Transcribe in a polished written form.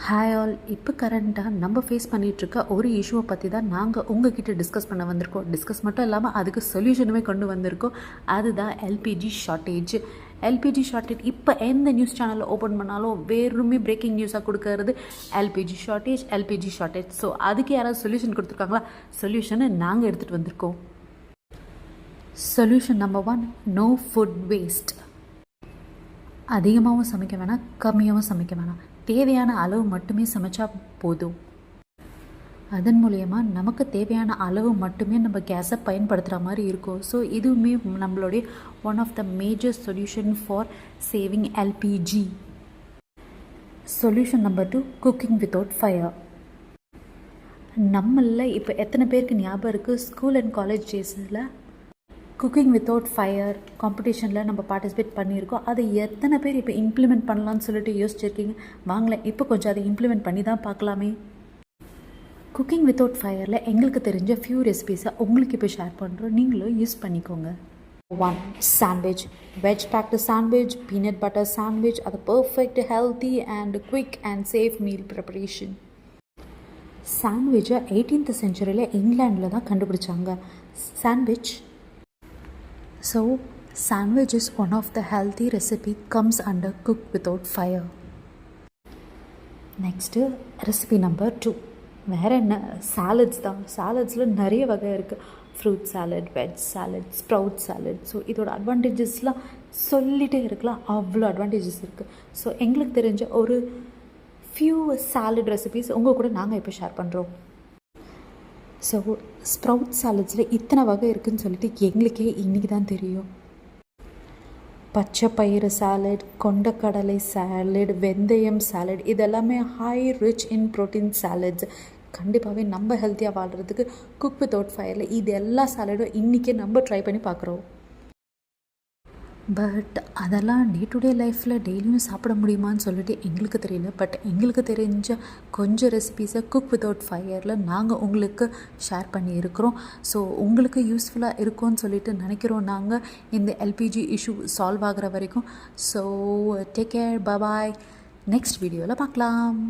Hi all. இப்போ கரண்ட்டாக நம்ம ஃபேஸ் பண்ணிகிட்ருக்க ஒரு இஷ்யூவை பற்றி தான் நாங்கள் உங்ககிட்ட டிஸ்கஸ் பண்ண வந்திருக்கோம். டிஸ்கஸ் மட்டும் இல்லாமல் அதுக்கு சொல்யூஷனுமே கொண்டு வந்திருக்கோம். அதுதான் எல்பிஜி ஷார்ட்டேஜ். எல்பிஜி ஷார்ட்டேஜ் இப்போ எந்த நியூஸ் சேனலில் ஓப்பன் பண்ணாலும் வேறுமே பிரேக்கிங் நியூஸாக கொடுக்கறது எல்பிஜி ஷார்ட்டேஜ். ஸோ அதுக்கு யாராவது சொல்யூஷன் கொடுத்துருக்காங்களா? சொல்யூஷனை நாங்கள் எடுத்துகிட்டு வந்திருக்கோம். Solution number 1, no food waste. அதிகமாகவும் சமைக்க வேணாம், கம்மியாகவும் சமைக்க வேணாம். தேவையான அளவு மட்டுமே சமைச்சா போதும். அதன் மூலயமா நமக்கு தேவையான அளவு மட்டுமே நம்ம கேஸை பயன்படுத்துகிற மாதிரி இருக்கும். ஸோ இதுவுமே நம்மளுடைய one of the major solution for saving LPG. Solution number 2, cooking without fire. நம்மளில் இப்போ எத்தனை பேருக்கு ஞாபகம் இருக்குது, ஸ்கூல் அண்ட் காலேஜ் டேஸில் குக்கிங் வித்தவுட் ஃபயர் காம்படிஷனில் நம்ம பார்ட்டிசிபேட் பண்ணியிருக்கோம். அதை எத்தனை பேர் இப்போ இம்ப்ளிமெண்ட் பண்ணலான்னு சொல்லிட்டு யோசிச்சிருக்கீங்க? வாங்கலை, இப்போ கொஞ்சம் அதை இம்ப்ளிமெண்ட் பண்ணி தான் பார்க்கலாமே. குக்கிங் வித்தவுட் ஃபயரில் எங்களுக்கு தெரிஞ்ச ஃபியூ ரெசிபீஸை உங்களுக்கு இப்போ ஷேர் பண்ணுறோம், நீங்களும் யூஸ் பண்ணிக்கோங்க. 1, sandwich. Veg baked sandwich, peanut butter sandwich. அது perfect, healthy and quick and safe meal preparation. சாண்ட்விச்சை 18th செஞ்சுரியில் இங்கிலாண்டில் தான் கண்டுபிடிச்சாங்க. Sandwich is one of the healthy recipe comes under cook without fire. Next, recipe number 2. வேறு என்ன? Salads தான். சாலட்ஸில் நிறைய வகை இருக்குது. Fruit salad, veg salad, sprout salad. So இதோட அட்வான்டேஜஸ்லாம் சொல்லிகிட்டே இருக்கலாம், அவ்வளோ அட்வான்டேஜஸ் இருக்குது. ஸோ எங்களுக்கு தெரிஞ்ச ஒரு ஃபியூ சாலட் ரெசிபீஸ் உங்கள் கூட நாங்கள் இப்போ ஷேர் பண்ணுறோம். ஸோ ஸ்ப்ரவுட் சாலட்ஸில் இத்தனை வகை இருக்குதுன்னு சொல்லிட்டு எங்களுக்கே இன்றைக்கி தான் தெரியும். பச்சை பயிறு சாலட், கொண்டக்கடலை சாலட், வெந்தயம் சாலட், இதெல்லாமே high rich in protein salads. கண்டிப்பாகவே நம்ம ஹெல்த்தியாக வாழ்கிறதுக்கு குக் வித்தவுட் ஃபயரில் இது எல்லா சாலடும் இன்றைக்கே நம்ம ட்ரை பண்ணி பார்க்குறோம். பட் அதெல்லாம் டே டு டே லைஃப்பில் டெய்லியும் சாப்பிட முடியுமான்னு சொல்லிட்டு எங்களுக்கு தெரியல. பட் எங்களுக்கு தெரிஞ்ச கொஞ்சம் ரெசிபீஸை குக் வித்தவுட் ஃபயரில் நாங்கள் உங்களுக்கு ஷேர் பண்ணியிருக்கிறோம். ஸோ உங்களுக்கு யூஸ்ஃபுல்லாக இருக்கும்னு சொல்லிட்டு நினைக்கிறோம் நாங்கள், இந்த எல்பிஜி இஷ்யூ சால்வ் ஆகிற வரைக்கும். ஸோ டேக் கேர், பாய். நெக்ஸ்ட் வீடியோவில் பார்க்கலாம்.